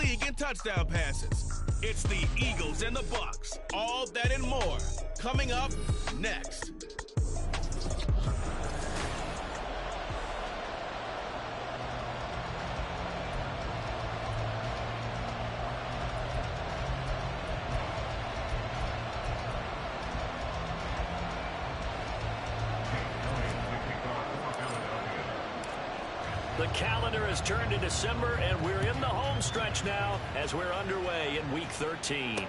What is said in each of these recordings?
league in touchdown passes. It's the Eagles and the Bucks. All that and more coming up next. The calendar has turned to December, and we're in the home stretch now as we're underway in Week 13.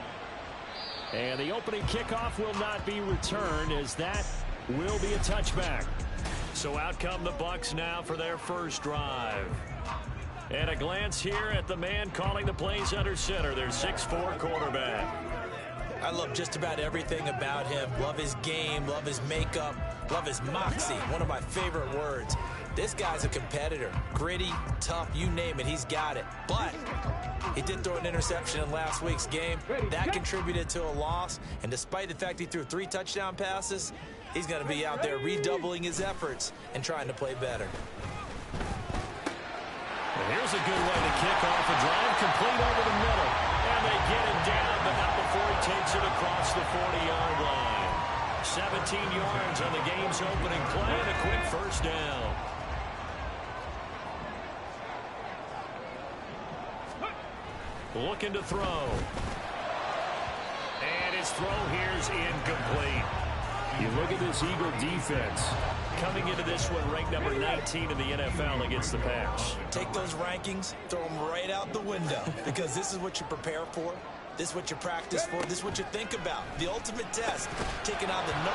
And the opening kickoff will not be returned, as that will be a touchback. So out come the Bucks now for their first drive. And a glance here at the man calling the plays under center, their 6'4" quarterback. I love just about everything about him. Love his game, love his makeup, love his moxie, one of my favorite words. This guy's a competitor. Gritty, tough, you name it, he's got it. But he did throw an interception in last week's game. That contributed to a loss. And despite the fact he threw 3 touchdown passes, he's going to be out there redoubling his efforts and trying to play better. Well, here's a good way to kick off a drive, complete over the middle. And they get him down, but not before he takes it across the 40-yard line. 17 yards on the game's opening play and a quick first down. Looking to throw. And his throw here is incomplete. You look at this Eagle defense. Coming into this one, ranked number 19 in the NFL against the pass. Take those rankings, throw them right out the window, because this is what you prepare for. This is what you practice for. This is what you think about. The ultimate test, taking on the #1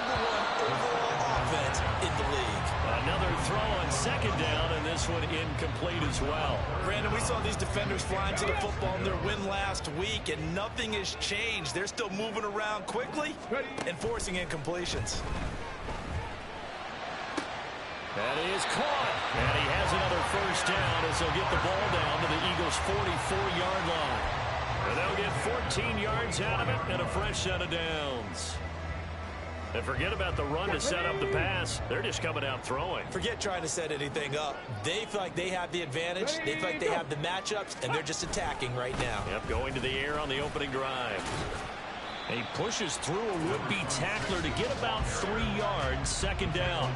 overall offense in the league. Another throw on second down, and this one incomplete as well. Brandon, we saw these defenders flying to the football in their win last week, and nothing has changed. They're still moving around quickly and forcing incompletions. That is caught. And he has another first down as they'll get the ball down to the Eagles' 44-yard line. And they'll get 14 yards out of it and a fresh set of downs. And forget about the run to set up the pass. They're just coming out throwing. Forget trying to set anything up. They feel like they have the advantage. They feel like they have the matchups, and they're just attacking right now. Yep, going to the air on the opening drive. He pushes through a would-be tackler to get about 3 yards, second down.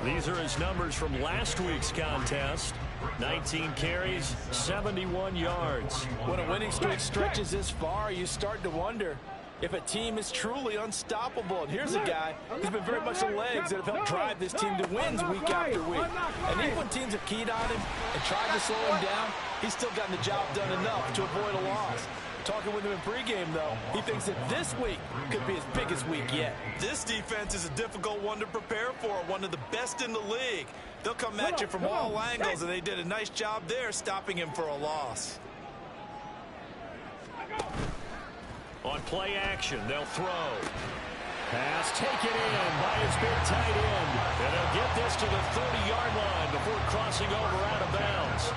These are his numbers from last week's contest. 19 carries, 71 yards. When a winning streak stretches this far, you start to wonder if a team is truly unstoppable. And here's a guy who's been very much the legs that have helped drive this team to wins week after week. And even when teams have keyed on him and tried to slow him down, he's still gotten the job done enough to avoid a loss. Talking with him in pregame, though, he thinks that this week could be his biggest week yet. This defense is a difficult one to prepare for, one of the best in the league. They'll come at you from all angles, and they did a nice job there stopping him for a loss. On play action, they'll throw. Pass taken in by his big tight end. And they'll get this to the 30-yard line before crossing over out of bounds.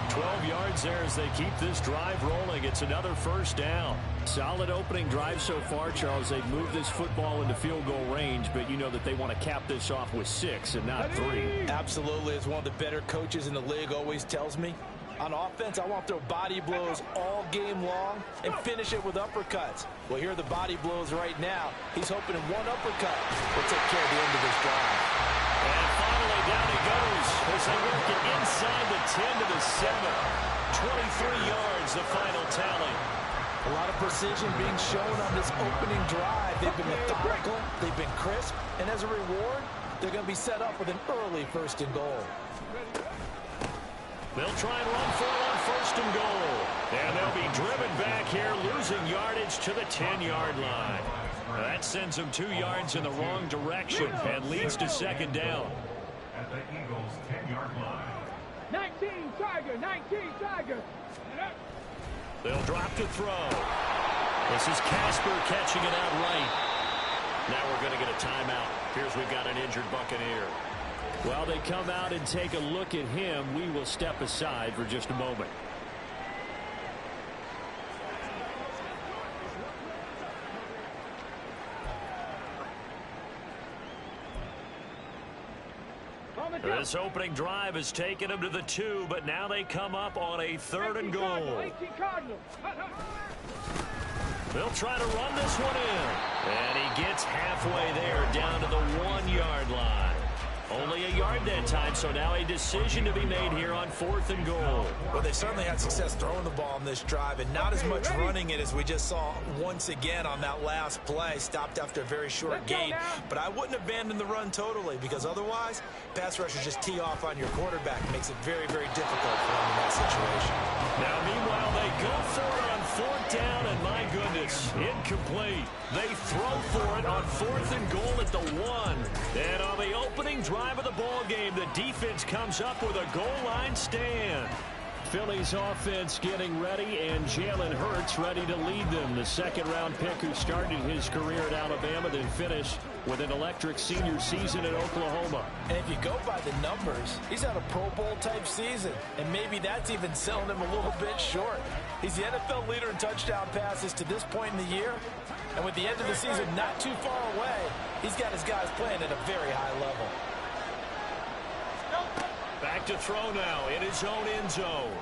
12 yards there as they keep this drive rolling. It's another first down. Solid opening drive so far, Charles. They've moved this football into field goal range, but you know that they want to cap this off with 6 and not 3. Absolutely. As one of the better coaches in the league always tells me, on offense, I want to throw body blows all game long and finish it with uppercuts. Well, here are the body blows right now. He's hoping in one uppercut will take care of the end of this drive. And finally, down he goes as they work it inside the 10 to the 7. 23 yards, the final tally. A lot of precision being shown on this opening drive. They've been methodical, they've been crisp, and as a reward, they're going to be set up with an early first and goal. They'll try and run for it on first and goal. And they'll be driven back here, losing yardage to the 10-yard line. That sends them 2 yards in the wrong direction and leads to second down. At the Eagles' 10-yard line. 19 Tiger, 19 Tiger. They'll drop to throw. This is Casper catching it out right. Now we're going to get a timeout. Here's we've got an injured Buccaneer. While they come out and take a look at him, we will step aside for just a moment. This opening drive has taken them to the 2, but now they come up on a 3rd and goal. They'll try to run this one in. And he gets halfway there, down to the 1-yard line. Only a yard that time, so now a decision to be made here on 4th and goal. Well, they certainly had success throwing the ball in this drive, and not as much running it as we just saw once again on that last play. Stopped after a very short gain, but I wouldn't abandon the run totally, because otherwise, pass rushers just tee off on your quarterback. It makes it very, very difficult for him in that situation. Now, meanwhile, they go for it on 4th down, and my goodness, incomplete. They throw for it on 4th and goal at the 1. And on the opening drive of the ball game, the defense comes up with a goal line stand. Philly's offense getting ready, and Jalen Hurts ready to lead them. The 2nd-round pick who started his career at Alabama, then finished with an electric senior season at Oklahoma. And if you go by the numbers, he's had a Pro Bowl-type season, and maybe that's even selling him a little bit short. He's the NFL leader in touchdown passes to this point in the year, and with the end of the season not too far away, he's got his guys playing at a very high level. Back to throw now in his own end zone.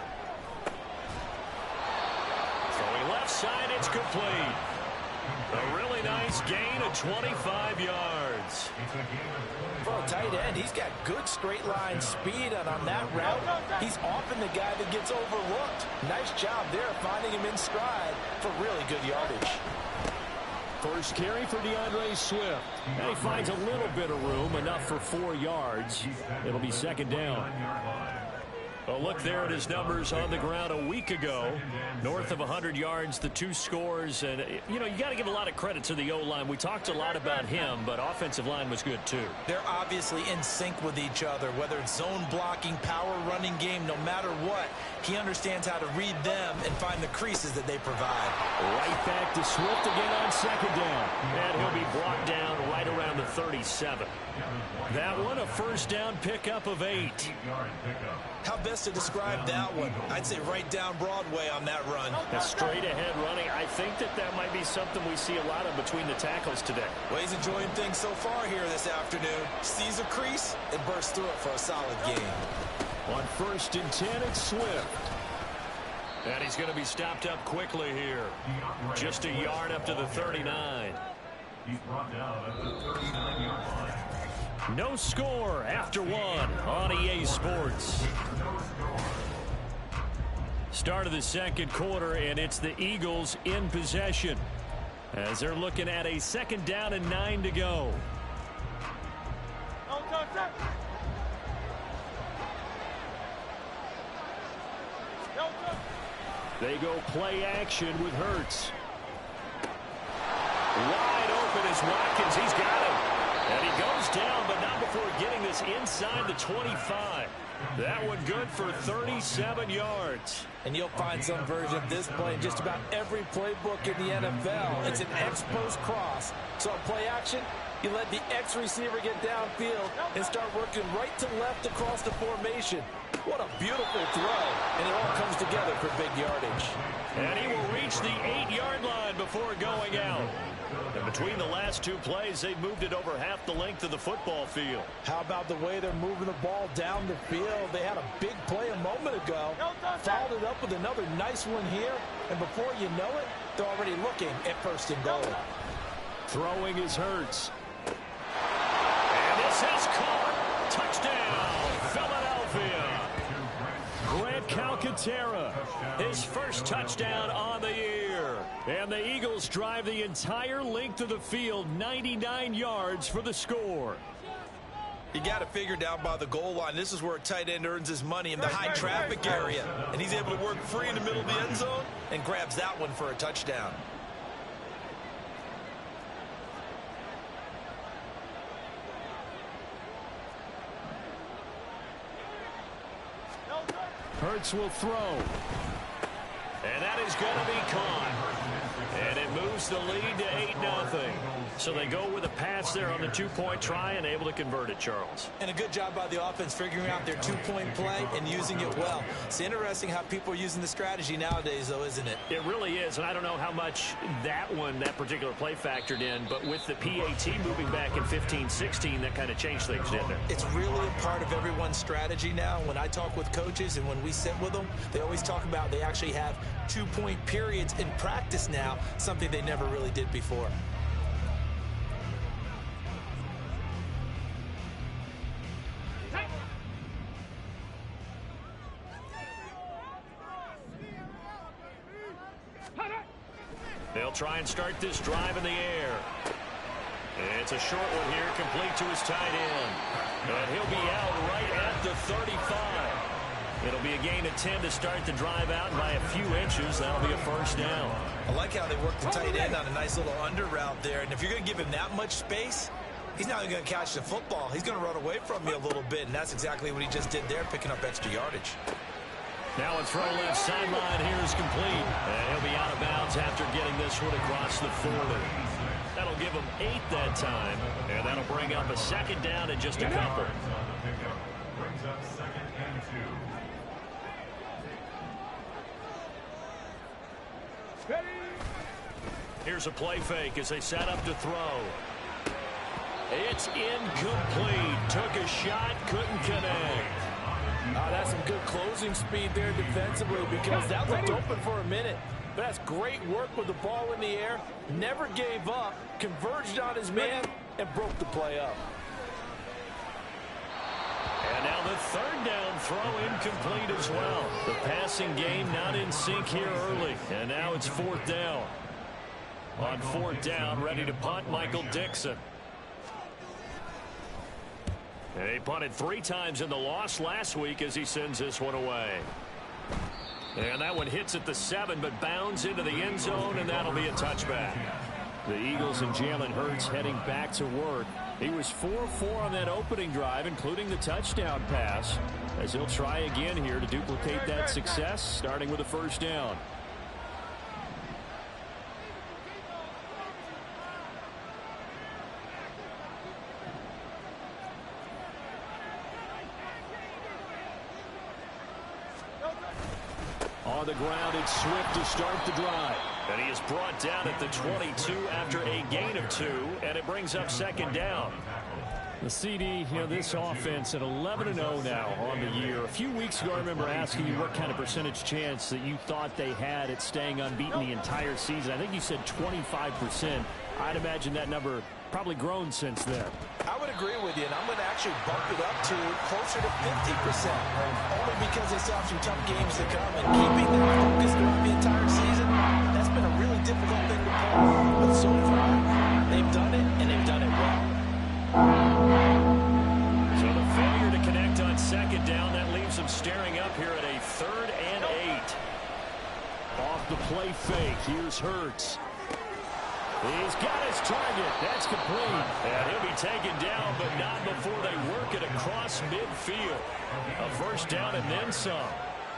Throwing left side, it's complete. A really nice gain of 25 yards. For a tight end, he's got good straight line speed, and on that route, he's often the guy that gets overlooked. Nice job there finding him in stride for really good yardage. First carry for DeAndre Swift. And he finds a little bit of room, enough for 4 yards. It'll be 2nd down. A look there at his numbers on the ground a week ago. North of 100 yards, the 2 scores. And, you know, you got to give a lot of credit to the O-line. We talked a lot about him, but offensive line was good, too. They're obviously in sync with each other, whether it's zone blocking, power running game, no matter what. He understands how to read them and find the creases that they provide. Right back to Swift again on 2nd down. And he'll be brought down right around the 37. That one, a 1st down pickup of 8. How best to describe that one? I'd say right down Broadway on that run. A straight ahead running. I think that might be something we see a lot of between the tackles today. Well, he's enjoying things so far here this afternoon. Sees a crease and bursts through it for a solid gain. On 1st and 10, it's Swift. And he's going to be stopped up quickly here. Just a yard up to the 39. He's brought down at the 39-yard line. No score after 1 on EA Sports. Start of the 2nd quarter, and it's the Eagles in possession as they're looking at a 2nd down and 9 to go. They go play action with Hurts. Wide open is Watkins. He's got him. And he goes down, but not before getting this inside the 25. That one good for 37 yards. And you'll find some version of this play in just about every playbook in the NFL. It's an X-post cross. So on play action, you let the X receiver get downfield and start working right to left across the formation. What a beautiful throw. And it all comes together for big yardage. And he will reach the 8-yard line before going out. And between the last 2 plays, they've moved it over half the length of the football field. How about the way they're moving the ball down the field? They had a big play a moment ago. Followed it up with another nice one here. And before you know it, they're already looking at 1st and goal. Throwing is Hurts. And this is caught. Touchdown, Philadelphia. Grant Calcaterra, his first touchdown on the year. And the Eagles drive the entire length of the field, 99 yards for the score. You got to figure down by the goal line. This is where a tight end earns his money, in the high traffic area. And he's able to work free in the middle of the end zone and grabs that one for a touchdown. Hurts will throw. And that is going to be caught. And it moves the lead to 8-0. So they go with a pass there on the two-point try and able to convert it, Charles. And a good job by the offense figuring out their two-point play and using it well. It's interesting how people are using the strategy nowadays, though, isn't it? It really is, and I don't know how much that particular play factored in, but with the PAT moving back in 15-16, that kind of changed things, didn't it? It's really a part of everyone's strategy now. When I talk with coaches and when we sit with them, they always talk about they actually have two-point periods in practice now, something they never really did before. They'll try and start this drive in the air. It's a short one here, complete to his tight end. And he'll be out right at the 35. It'll be a gain of 10 to start the drive out, and by a few inches, that'll be a first down. I like how they work the tight end on a nice little under route there. And if you're going to give him that much space, he's not even going to catch the football. He's going to run away from you a little bit, and that's exactly what he just did there, picking up extra yardage. Now a throw left sideline here is complete. And he'll be out of bounds after getting this one across the 40. That'll give him 8 that time, and that'll bring up a second down in just a couple. Brings up 2nd and 2. Here's a play fake as they set up to throw. It's incomplete. Took a shot, couldn't connect. That's some good closing speed there defensively, because that looked open for a minute. But that's great work with the ball in the air. Never gave up, converged on his man, and broke the play up. And now the third down throw incomplete as well. The passing game not in sync here early. And now it's 4th down. On 4th down, ready to punt, Michael Dixon. And he punted 3 times in the loss last week as he sends this one away. And that one hits at the 7, but bounds into the end zone, and that'll be a touchback. The Eagles and Jalen Hurts heading back to work. He was 4-4 on that opening drive, including the touchdown pass, as he'll try again here to duplicate that success, starting with a first down. On the ground, it's Swift to start the drive. And he is brought down at the 22 after a gain of 2, and it brings up second down. The CD, this offense at 11-0 now on the year. A few weeks ago, I remember asking you what kind of percentage chance that you thought they had at staying unbeaten the entire season. I think you said 25%. I'd imagine that number probably grown since then. I would agree with you, and I'm going to actually bump it up to closer to 50%, only because they still have some tough games to come, and keeping them focused throughout the entire season, that's been a really difficult thing to pull. But so far, they've done it, and they've done it well. So the failure to connect on second down, that leaves them staring up here at a 3rd and 8. Off the play fake, here's Hurts. He's got his target. That's complete. And he'll be taken down, but not before they work it across midfield. A first down and then some.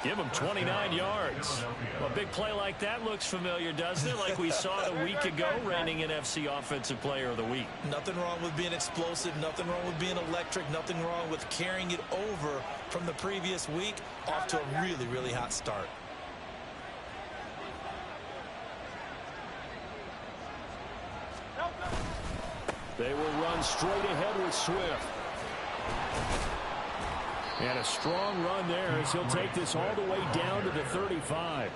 Give him 29 yards. Well, a big play like that looks familiar, doesn't it? Like we saw it a week ago, reigning NFC Offensive Player of the Week. Nothing wrong with being explosive. Nothing wrong with being electric. Nothing wrong with carrying it over from the previous week off to a really, really hot start. They will run straight ahead with Swift. And a strong run there as he'll take this all the way down to the 35.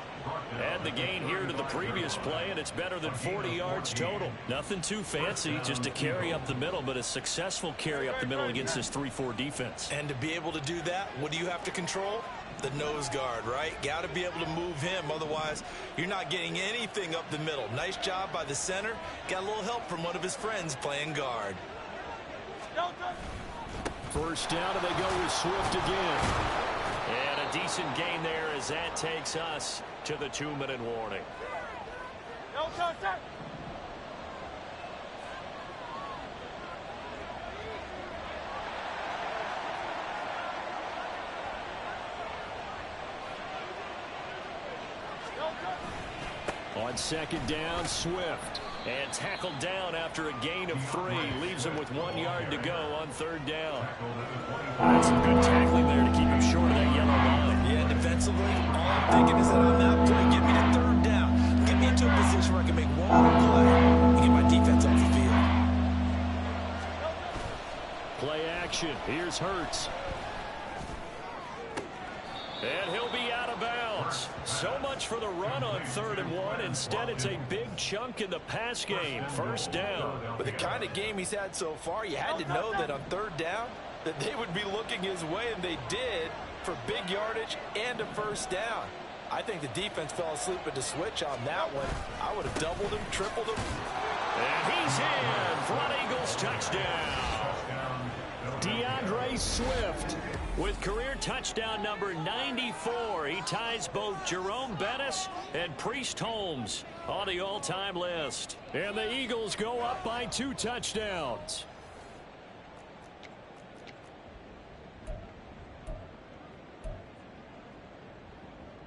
Add the gain here to the previous play, and it's better than 40 yards total. Nothing too fancy, just a carry up the middle, but a successful carry up the middle against this 3-4 defense. And to be able to do that, what do you have to control? The nose guard, right? Got to be able to move him, otherwise you're not getting anything up the middle. Nice job by the center. Got a little help from one of his friends playing guard. First down, and they go with Swift again. And a decent gain there as that takes us to the 2-minute warning. On second down, Swift. And tackled down after a gain of 3. Leaves him with 1 yard to go on third down. That's some good tackling there to keep him short of that yellow line. Yeah, defensively, all I'm thinking is that on that play, get me to third down. Get me into a position where I can make one more play and get my defense off the field. Play action. Here's Hurts. And he'll be out of bounds. So much for the run on 3rd and 1. Instead, it's a big chunk in the pass game. First down. With the kind of game he's had so far, you had to know that on 3rd down, that they would be looking his way, and they did, for big yardage and a first down. I think the defense fell asleep at the switch on that one. I would have doubled him, tripled him. And he's in for an Eagles touchdown. DeAndre Swift with career touchdown number 94. He ties both Jerome Bettis and Priest Holmes on the all-time list. And the Eagles go up by 2 touchdowns.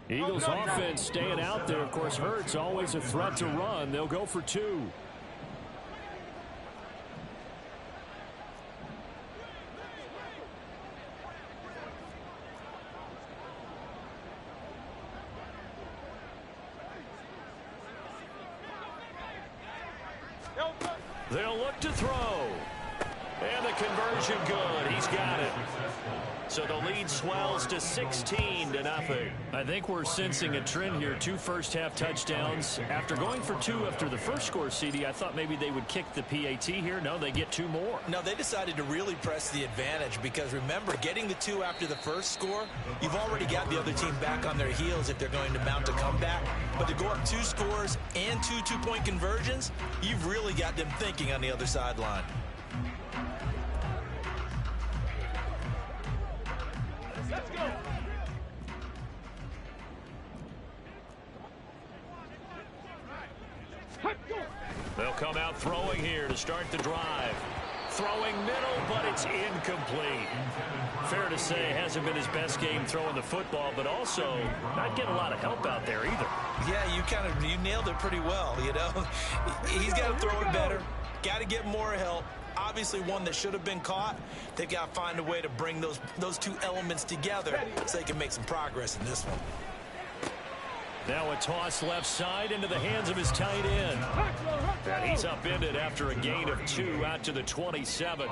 Eagles offense staying out there. Of course, Hurts always a threat to run. They'll go for 2. They'll look to throw. And the conversion good. He's got it. So the lead swells to 16-0. I think we're sensing a trend here. 2 first-half touchdowns. After going for 2 after the first score, CD, I thought maybe they would kick the PAT here. No, they get 2 more. No, they decided to really press the advantage because, remember, getting the 2 after the first score, you've already got the other team back on their heels if they're going to mount a comeback. But to go up 2 scores and 2 two-point conversions, you've really got them thinking on the other sideline. Let's go. They'll come out throwing here to start the drive. Throwing middle, but it's incomplete. Fair to say, hasn't been his best game throwing the football, but also not getting a lot of help out there either. Yeah, you nailed it pretty well, you know. He's got to throw it better. Got to get more help. Obviously one that should have been caught. They've got to find a way to bring those 2 elements together so they can make some progress in this one. Now a toss left side into the hands of his tight end. And he's upended after a gain of 2 out to the 27.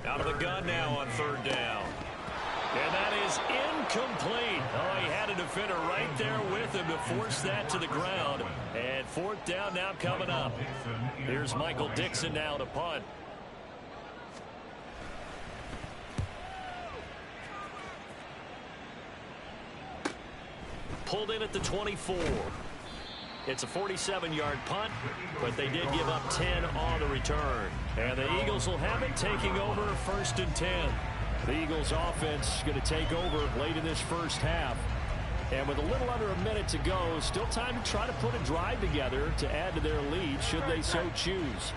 Out of the gun now on 3rd down. And that is incomplete. Oh, he had a defender right there with him to force that to the ground. And 4th down now coming up. Here's Michael Dixon now to punt. Pulled in at the 24. It's a 47-yard punt, but they did give up 10 on the return. And the Eagles will have it, taking over 1st and 10. The Eagles offense going to take over late in this first half. And with a little under a minute to go, still time to try to put a drive together to add to their lead should they so choose.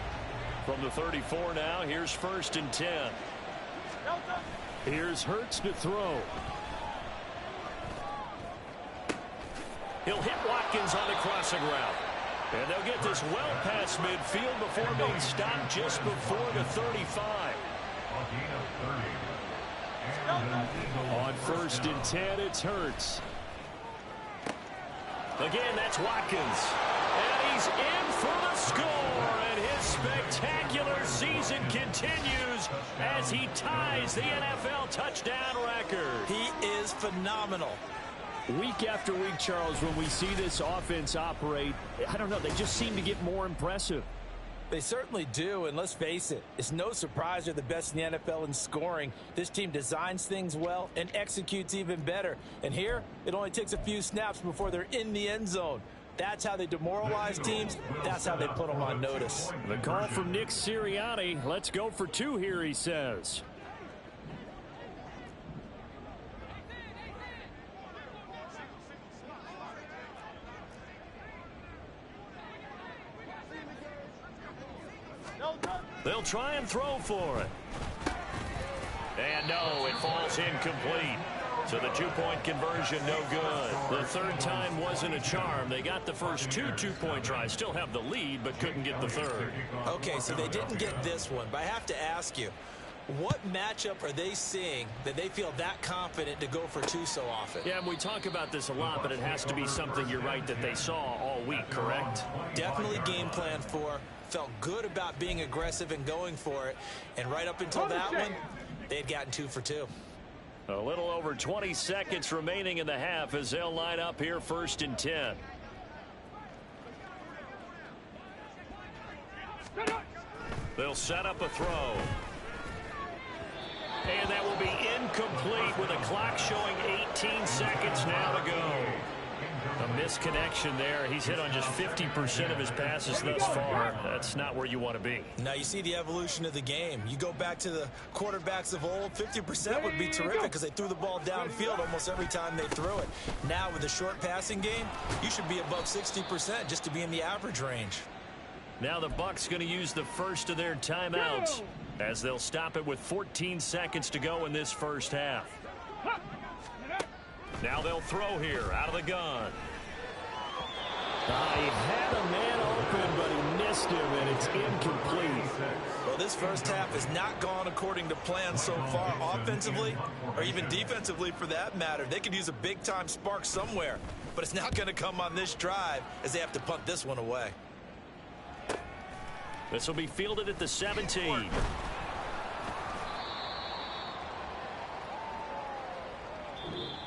From the 34 now, here's 1st and 10. Here's Hurts to throw. He'll hit Watkins on the crossing route. And they'll get this well past midfield before being stopped just before the 35. On 1st and 10, it's Hurts. Again, that's Watkins. And he's in for the score. And his spectacular season continues as he ties the NFL touchdown record. He is phenomenal. Week after week, Charles, when we see this offense operate, I don't know, they just seem to get more impressive. They certainly do, and let's face it, it's no surprise they're the best in the NFL in scoring. This team designs things well and executes even better. And here, it only takes a few snaps before they're in the end zone. That's how they demoralize teams. That's how they put them on notice. The call from Nick Sirianni. Let's go for 2 here, he says. They'll try and throw for it. And no, it falls incomplete. So the two-point conversion, no good. The third time wasn't a charm. They got the first two-point tries. Still have the lead, but couldn't get the third. Okay, so they didn't get this one, but I have to ask you, what matchup are they seeing that they feel that confident to go for two so often? Yeah, and we talk about this a lot, but it has to be something, you're right, that they saw all week, correct? Definitely game plan for. Felt good about being aggressive and going for it. And right up until that one, they had gotten 2 for 2. A little over 20 seconds remaining in the half as they'll line up here 1st and 10. They'll set up a throw. And that will be incomplete with a clock showing 18 seconds now to go. A misconnection there. He's hit on just 50% of his passes thus far. That's not where you want to be. Now you see the evolution of the game. You go back to the quarterbacks of old, 50% would be terrific because they threw the ball downfield almost every time they threw it. Now with a short passing game, you should be above 60% just to be in the average range. Now the Bucs going to use the first of their timeouts as they'll stop it with 14 seconds to go in this first half. Now they'll throw here out of the gun. He had a man open, but he missed him, and it's incomplete. Well, this first half has not gone according to plan so far offensively, or even defensively for that matter. They could use a big-time spark somewhere, but it's not going to come on this drive as they have to punt this one away. This will be fielded at the 17.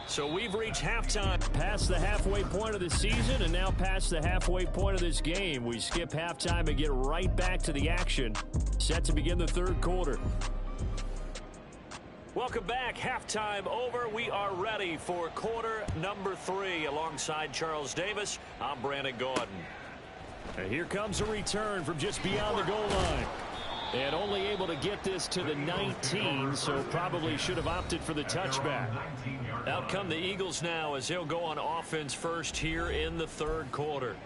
So we've reached halftime. Past the halfway point of the season and now past the halfway point of this game. We skip halftime and get right back to the action. Set to begin the third quarter. Welcome back. Halftime over. We are ready for quarter number 3. Alongside Charles Davis, I'm Brandon Gordon. And here comes a return from just beyond the goal line. And only able to get this to the 19, so probably should have opted for the touchback. Out come the Eagles now as they'll go on offense first here in the third quarter.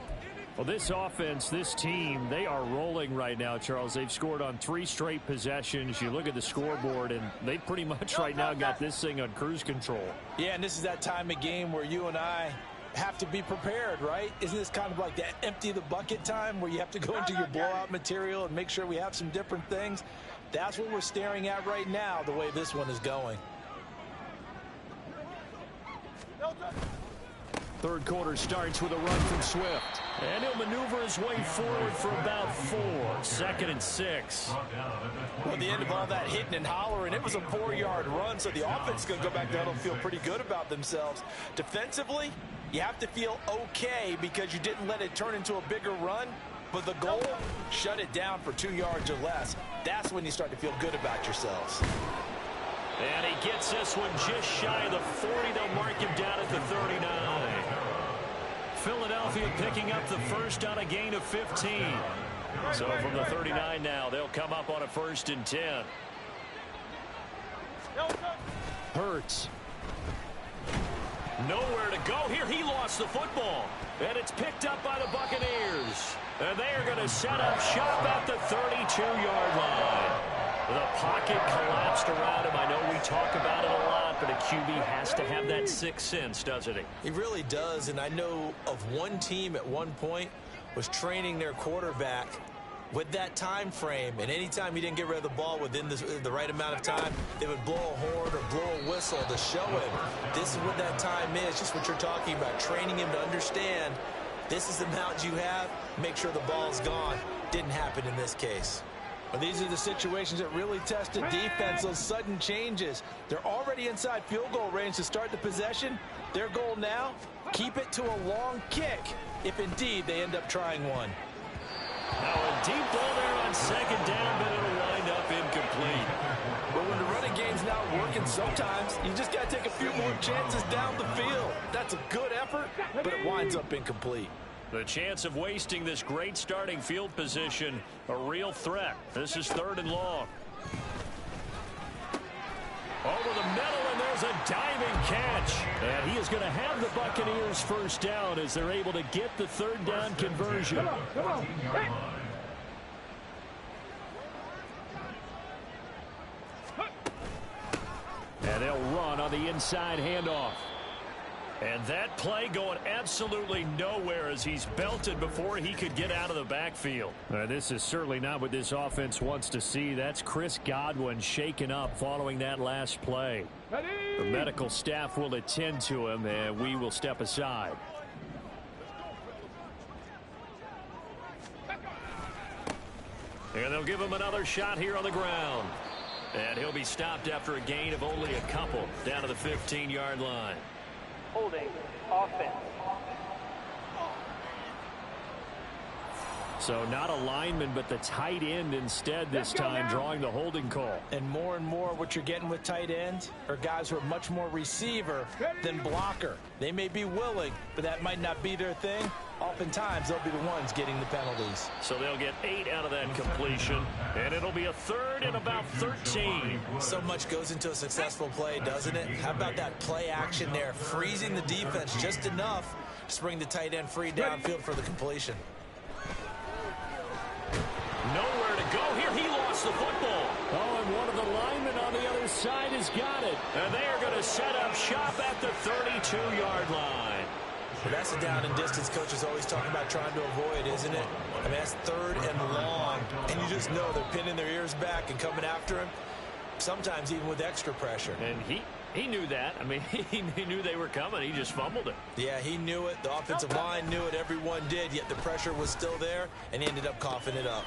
Well, this offense, this team, they are rolling right now, Charles. They've scored on 3 straight possessions. You look at the scoreboard, and they pretty much right now got this thing on cruise control. Yeah, and this is that time of game where you and I have to be prepared, right? Isn't this kind of like that empty the bucket time where you have to go into your blowout material and make sure we have some different things? That's what we're staring at right now, the way this one is going. Third quarter starts with a run from Swift. And he'll maneuver his way forward for about 4. 2nd and 6. Well, at the end of all that hitting and hollering, it was a 4-yard run, so the offense is going to go back down and feel pretty good about themselves. Defensively, you have to feel okay because you didn't let it turn into a bigger run, but the goal, shut it down for 2 yards or less. That's when you start to feel good about yourselves. And he gets this one just shy of the 40. They'll mark him down at the 39. Philadelphia picking up the first on a gain of 15. So from the 39 now, they'll come up on a 1st and 10. Hurts. Nowhere to go here. He lost the football. And it's picked up by the Buccaneers. And they are going to set up shop at the 32-yard line. The pocket collapsed around him. I know we talk about it a lot, but a QB has to have that sixth sense, doesn't he? He really does, and I know of one team at one point was training their quarterback with that time frame, and anytime he didn't get rid of the ball within the right amount of time, they would blow a horn or blow a whistle to show him this is what that time is, just what you're talking about, training him to understand this is the amount you have, make sure the ball's gone. Didn't happen in this case. But these are the situations that really test a defense, those sudden changes. They're already inside field goal range to start the possession. Their goal now, keep it to a long kick, if indeed they end up trying one. Now a deep ball there on 2nd down, but it'll wind up incomplete. But when the running game's not working, sometimes you just got to take a few more chances down the field. That's a good effort, but it winds up incomplete. The chance of wasting this great starting field position, a real threat. This is 3rd and long. Over the middle, and there's a diving catch. And he is going to have the Buccaneers first down as they're able to get the 3rd down conversion. Come on. Hey. And they'll run on on the inside handoff. And that play going absolutely nowhere as he's belted before he could get out of the backfield. This is certainly not what this offense wants to see. That's Chris Godwin shaken up following that last play. The medical staff will attend to him, and we will step aside. And they'll give him another shot here on the ground. And he'll be stopped after a gain of only a couple down to the 15-yard line. Holding offense. So not a lineman, but the tight end instead this time, drawing the holding call. And more what you're getting with tight ends are guys who are much more receiver than blocker. They may be willing, but that might not be their thing. Oftentimes, they'll be the ones getting the penalties. So they'll get 8 out of that completion, and it'll be a third and about 13. So much goes into a successful play, doesn't it? How about that play action there, freezing the defense just enough to bring the tight end free downfield for the completion. Nowhere to go here. He lost the football. Oh, and one of the linemen on the other side has got it. And they are going to set up shop at the 32-yard line. Well, that's the down and distance coaches always talking about trying to avoid, isn't it? I mean, that's third and long, and you just know they're pinning their ears back and coming after him, sometimes even with extra pressure. And he knew that. I mean, he knew they were coming. He just fumbled it. Yeah, he knew it. The offensive line knew it. Everyone did, yet the pressure was still there, and he ended up coughing it up.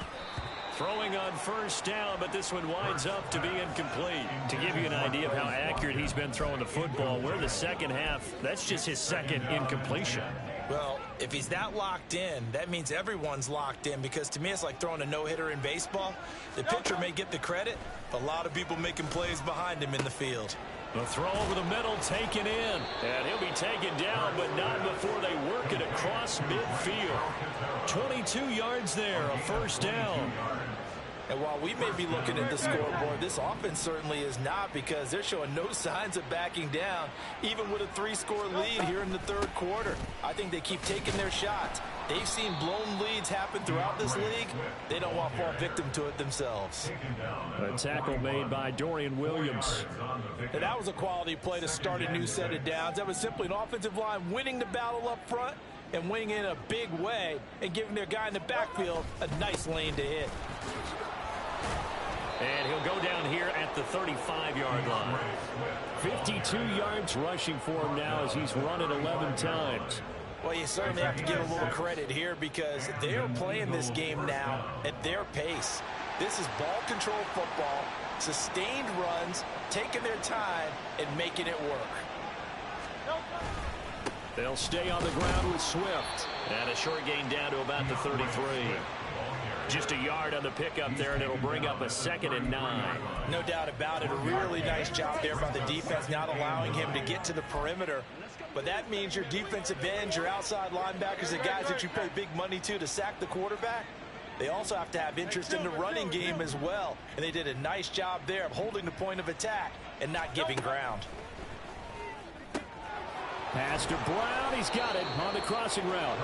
Throwing on first down, but this one winds up to be incomplete. To give you an idea of how accurate he's been throwing the football, we're in the second half. That's just his second incompletion. Well, if he's that locked in, that means everyone's locked in, because to me it's like throwing a no-hitter in baseball. The pitcher may get the credit, but a lot of people making plays behind him in the field. The throw over the middle taken in. And he'll be taken down, but not before they work it across midfield. 22 yards there, a first down. And while we may be looking at the scoreboard, this offense certainly is not, because they're showing no signs of backing down, even with a 3-score lead here in the third quarter. I think they keep taking their shots. They've seen blown leads happen throughout this league. They don't want to fall victim to it themselves. A tackle made by Dorian Williams. And that was a quality play to start a new set of downs. That was simply an offensive line winning the battle up front and winning in a big way and giving their guy in the backfield a nice lane to hit. And he'll go down here at the 35-yard line. 52 yards rushing for him now as he's run it 11 times. Well, you certainly have to give a little credit here, because they are playing this game now at their pace. This is ball control football, sustained runs, taking their time and making it work. They'll stay on the ground with Swift. And a short gain down to about the 33. Just a yard on the pickup there, and it'll bring up a 2nd and 9. No doubt about it. A really nice job there by the defense, not allowing him to get to the perimeter. But that means your defensive ends, your outside linebackers, the guys that you pay big money to sack the quarterback, they also have to have interest in the running game as well. And they did a nice job there of holding the point of attack and not giving ground. Pass to Brown. He's got it on the crossing route.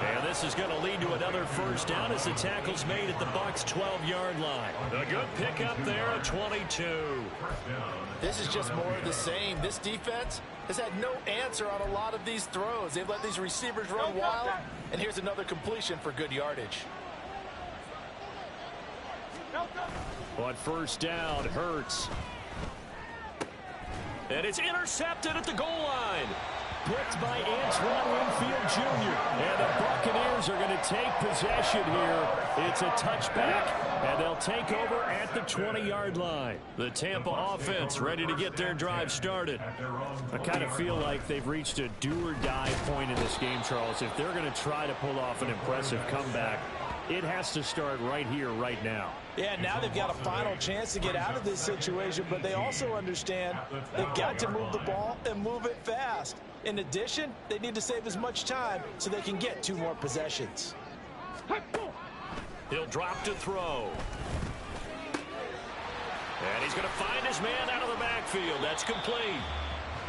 And this is going to lead to another first down as the tackle's made at the Bucs' 12-yard line. A good pickup there at 22. This is just more of the same. This defense has had no answer on a lot of these throws. They've let these receivers run wild, and here's another completion for good yardage. On first down, Hurts. And it's intercepted at the goal line. Picked by Antoine Winfield Jr. And the Buccaneers are going to take possession here. It's a touchback, and they'll take over at the 20-yard line. The Tampa offense ready to get their drive started. I kind of feel like they've reached a do-or-die point in this game, Charles. If they're going to try to pull off an impressive comeback, it has to start right here, right now. Yeah, now they've got a final chance to get out of this situation, but they also understand they've got to move the ball and move it fast. In addition, they need to save as much time so they can get 2 more possessions. He'll drop to throw. And he's going to find his man out of the backfield. That's complete.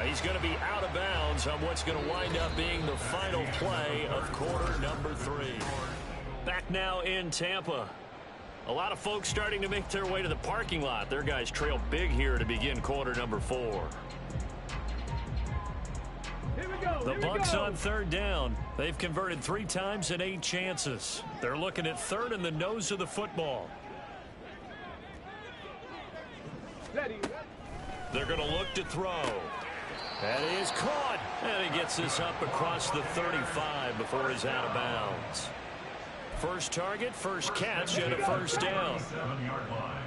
He's going to be out of bounds on what's going to wind up being the final play of quarter number 3. Back now in Tampa. A lot of folks starting to make their way to the parking lot. Their guys trail big here to begin quarter number 4. The Bucs on third down. They've converted 3 times in 8 chances. They're looking at third in the nose of the football. They're going to look to throw. That is caught. And he gets this up across the 35 before he's out of bounds. First target, first catch, and a first down. 7-yard line.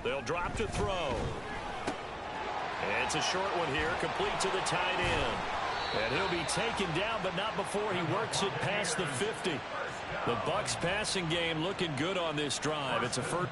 They'll drop to throw. And it's a short one here, complete to the tight end. And he'll be taken down, but not before he works it past the 50. The Bucs passing game looking good on this drive. It's a first.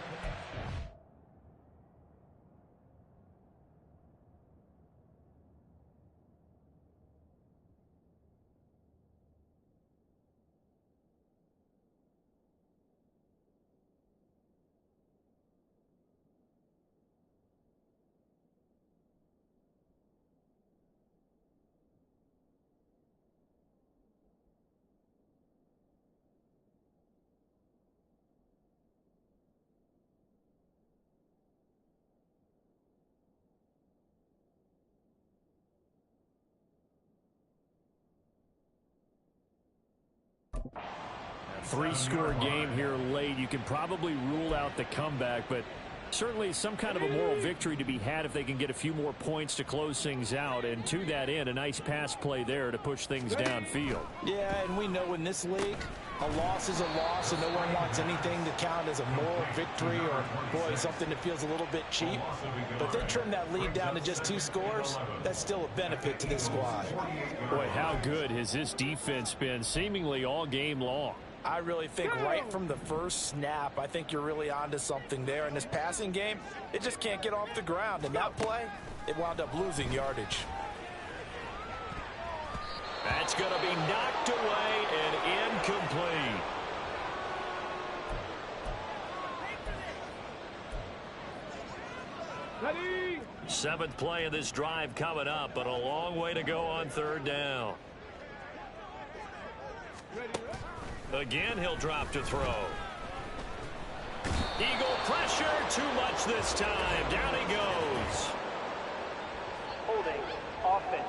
A 3-score game here late. You can probably rule out the comeback, but certainly some kind of a moral victory to be had if they can get a few more points to close things out. And to that end, a nice pass play there to push things downfield. Yeah, and we know in this league, a loss is a loss, and no one wants anything to count as a moral victory or, boy, something that feels a little bit cheap. But they trim that lead down to just 2 scores. That's still a benefit to this squad. Boy, how good has this defense been seemingly all game long? I really think right from the first snap, I think you're really onto something there. In this passing game, it just can't get off the ground. And that play, it wound up losing yardage. That's going to be knocked away and incomplete. Ready. 7th play of this drive coming up, but a long way to go on third down. Again, he'll drop to throw. Eagle pressure, too much this time. Down he goes. Holding. Offense.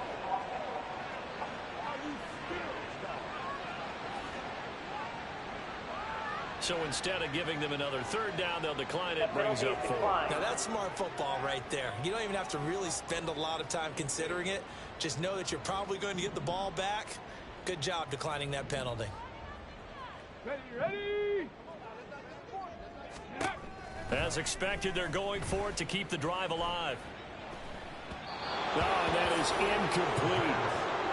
So instead of giving them another third down, they'll decline it. Brings up 4. Now that's smart football right there. You don't even have to really spend a lot of time considering it. Just know that you're probably going to get the ball back. Good job declining that penalty. Ready. As expected, they're going for it to keep the drive alive. Oh, that is incomplete.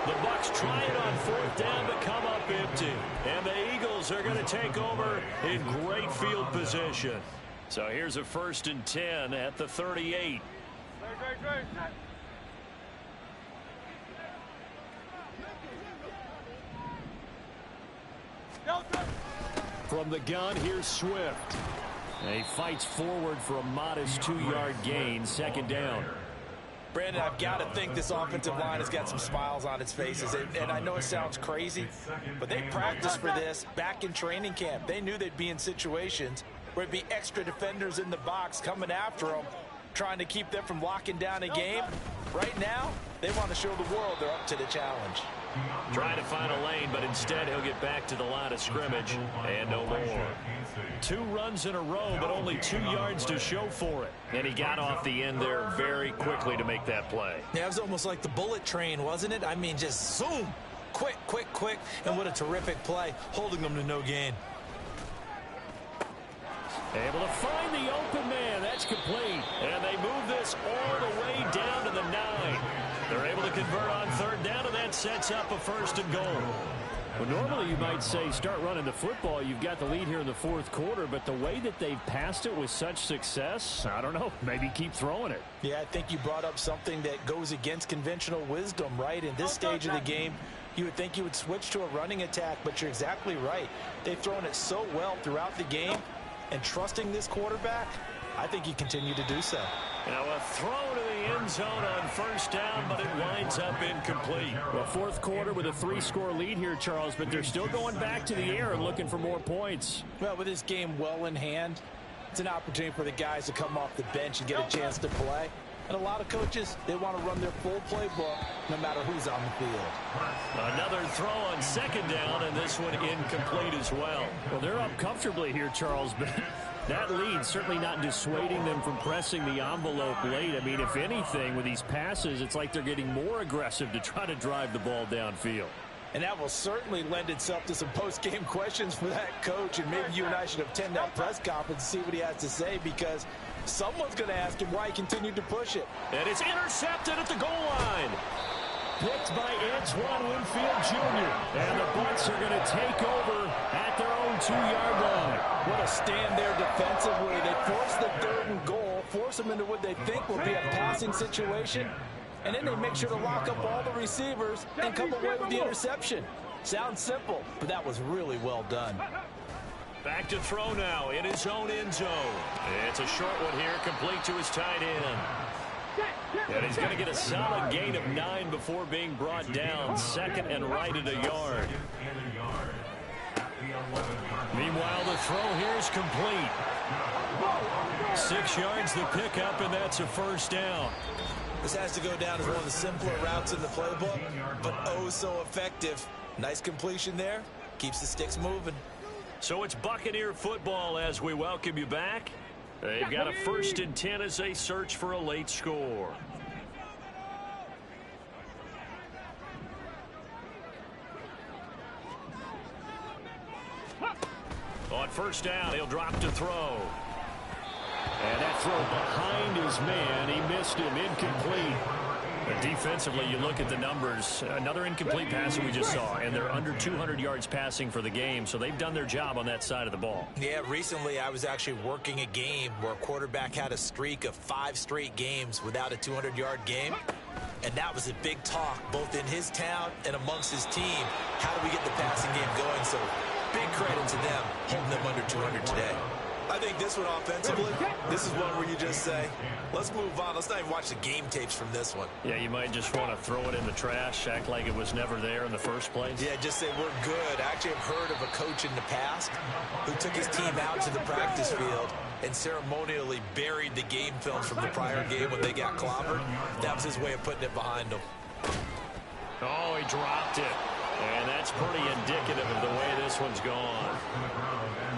The Bucs try it on 4th down but come up empty. And the Eagles are going to take over in great field position. So here's a 1st and 10 at the 38. Great. From the gun, here's Swift. And he fights forward for a modest 2-yard gain, 2nd down. Brandon, I've got to think this offensive line has got some smiles on its faces. And I know it sounds crazy, but they practiced for this back in training camp. They knew they'd be in situations where it'd be extra defenders in the box coming after them, trying to keep them from locking down a game. Right now, they want to show the world they're up to the challenge. Trying to find a lane, but instead he'll get back to the line of scrimmage and no more. 2 runs in a row, but only 2 yards to show for it. And he got off the end there very quickly to make that play. Yeah, it was almost like the bullet train, wasn't it? I mean, just zoom. Quick. And what a terrific play, holding them to no gain. Able to find the open man. That's complete. And they move this all the way down to the 9. They're able to convert on 3rd down, and that sets up a 1st and goal. Well, normally you might say start running the football. You've got the lead here in the 4th quarter, but the way that they've passed it with such success, I don't know, maybe keep throwing it. Yeah, I think you brought up something that goes against conventional wisdom, right? In this stage of the game, you would think you would switch to a running attack, but you're exactly right. They've thrown it so well throughout the game, and trusting this quarterback, I think you continue to do so. Now a throw to the end zone on 1st down, but it winds up incomplete. Well, 4th quarter with a 3-score lead here, Charles, but they're still going back to the air and looking for more points. Well, with this game well in hand, It's an opportunity for the guys to come off the bench and get a chance to play. And a lot of coaches, they want to run their full playbook no matter who's on the field. Another throw on second down, and this one incomplete as well. Well, they're up comfortably here, Charles, but that lead certainly not dissuading them from pressing the envelope late. I mean, if anything, with these passes, it's like they're getting more aggressive to try to drive the ball downfield. And that will certainly lend itself to some post-game questions for that coach. And maybe you and I should attend that press conference and see what he has to say, because someone's going to ask him why he continued to push it. And it's intercepted at the goal line. Picked by Antoine Winfield Jr. And the Bucks are going to take over at their own 2-yard line. What a stand there defensively. They force the 3rd and goal, force them into what they think will be a passing situation, and then they make sure to lock up all the receivers and come away with the interception. Sounds simple, but that was really well done. Back to throw now in his own end zone. It's a short one here, complete to his tight end. And he's going to get a solid gain of 9 before being brought down. Second and right at a yard. Meanwhile, the throw here is complete. 6 yards the pickup, and that's a first down. This has to go down as one of the simpler routes in the playbook, but oh so effective. Nice completion there. Keeps the sticks moving. So it's Buccaneer football as we welcome you back. They've got a 1st and 10 as they search for a late score. On first down, he'll drop to throw. And that throw behind his man. He missed him. Incomplete. But defensively, you look at the numbers. Another incomplete pass that we just saw, and they're under 200 yards passing for the game, so they've done their job on that side of the ball. Yeah, recently I was actually working a game where a quarterback had a streak of 5 straight games without a 200-yard game, and that was a big talk both in his town and amongst his team. How do we get the passing game going? So big credit to them holding them under 200 today. I think this one offensively, this is one where you just say, let's move on. Let's not even watch the game tapes from this one. Yeah, you might just want to throw it in the trash, act like it was never there in the first place. Yeah, just say we're good. I actually have heard of a coach in the past who took his team out to the practice field and ceremonially buried the game film from the prior game when they got clobbered. That was his way of putting it behind them. Oh, he dropped it. And that's pretty indicative of the way this one's gone.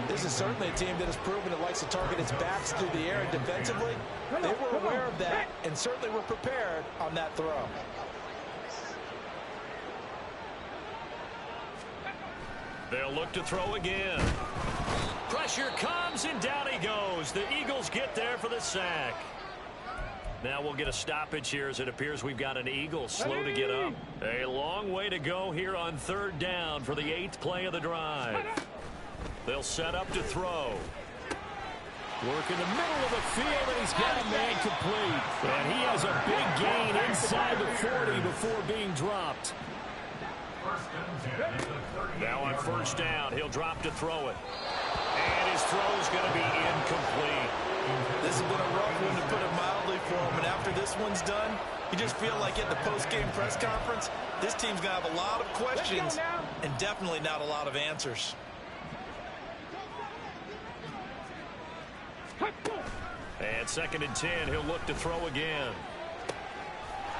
This is certainly a team that has proven it likes to target its backs through the air, and defensively, they were aware of that and certainly were prepared on that throw. They'll look to throw again. Pressure comes, and down he goes. The Eagles get there for the sack. Now we'll get a stoppage here as it appears we've got an Eagle slow to get up. A long way to go here on 3rd down for the 8th play of the drive. They'll set up to throw. Work in the middle of the field, and he's got a man complete. And he has a big gain inside the 40 before being dropped. Now on 1st down, he'll drop to throw it. And his throw's going to be incomplete. This has been a rough one, to put it mildly, for him. And after this one's done, you just feel like at the post-game press conference, this team's going to have a lot of questions and definitely not a lot of answers. And 2nd and 10, he'll look to throw again.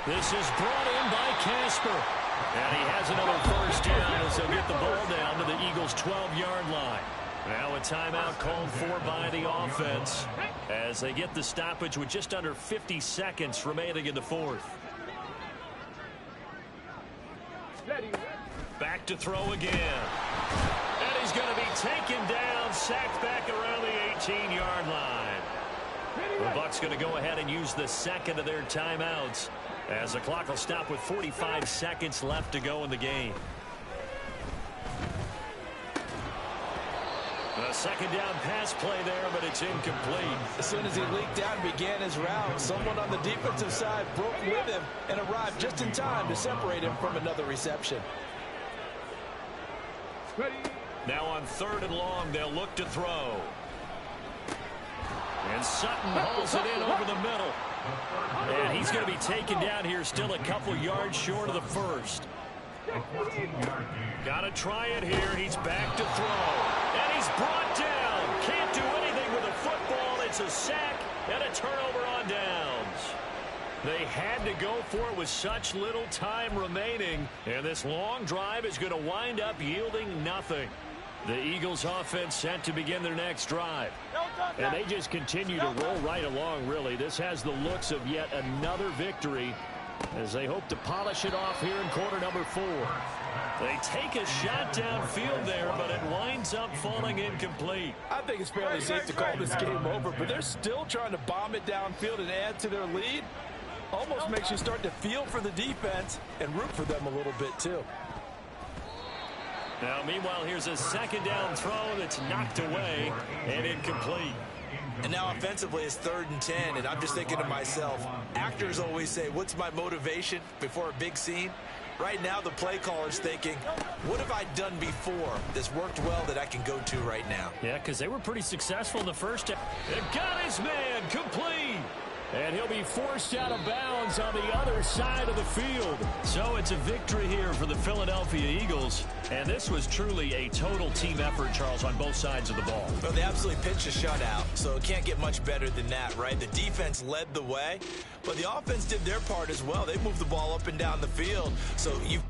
This is brought in by Casper. And he has another 1st down as they'll get the ball down to the Eagles' 12-yard line. Now a timeout called for by the offense as they get the stoppage with just under 50 seconds remaining in the 4th. Back to throw again. And he's going to be taken down, sacked back around the 18-yard line. The Bucs going to go ahead and use the 2nd of their timeouts as the clock will stop with 45 seconds left to go in the game. A 2nd down pass play there, but it's incomplete. As soon as he leaked out and began his route, someone on the defensive side broke with him and arrived just in time to separate him from another reception. Now on 3rd and long, they'll look to throw. And Sutton hauls it in over the middle. And he's going to be taken down here, still a couple yards short of the 1st. Got to try it here. He's back to throw. And he's brought down. Can't do anything with the football. It's a sack and a turnover on downs. They had to go for it with such little time remaining, and this long drive is going to wind up yielding nothing. The Eagles offense set to begin their next drive. And they just continue to roll right along, really. This has the looks of yet another victory as they hope to polish it off here in quarter number 4. They take a shot downfield there, but it winds up falling incomplete. I think it's fairly safe to call this game over, but they're still trying to bomb it downfield and add to their lead. Almost makes you start to feel for the defense and root for them a little bit, too. Now, meanwhile, here's a second down throw that's knocked away and incomplete. And now offensively it's 3rd and 10, and I'm just thinking to myself, actors always say, what's my motivation before a big scene? Right now the play caller's thinking, what have I done before that's worked well that I can go to right now? Yeah, because they were pretty successful in the first half. It got his man complete. And he'll be forced out of bounds on the other side of the field. So it's a victory here for the Philadelphia Eagles. And this was truly a total team effort, Charles, on both sides of the ball. Well, they absolutely pitched a shutout, so it can't get much better than that, right? The defense led the way, but the offense did their part as well. They moved the ball up and down the field. So you've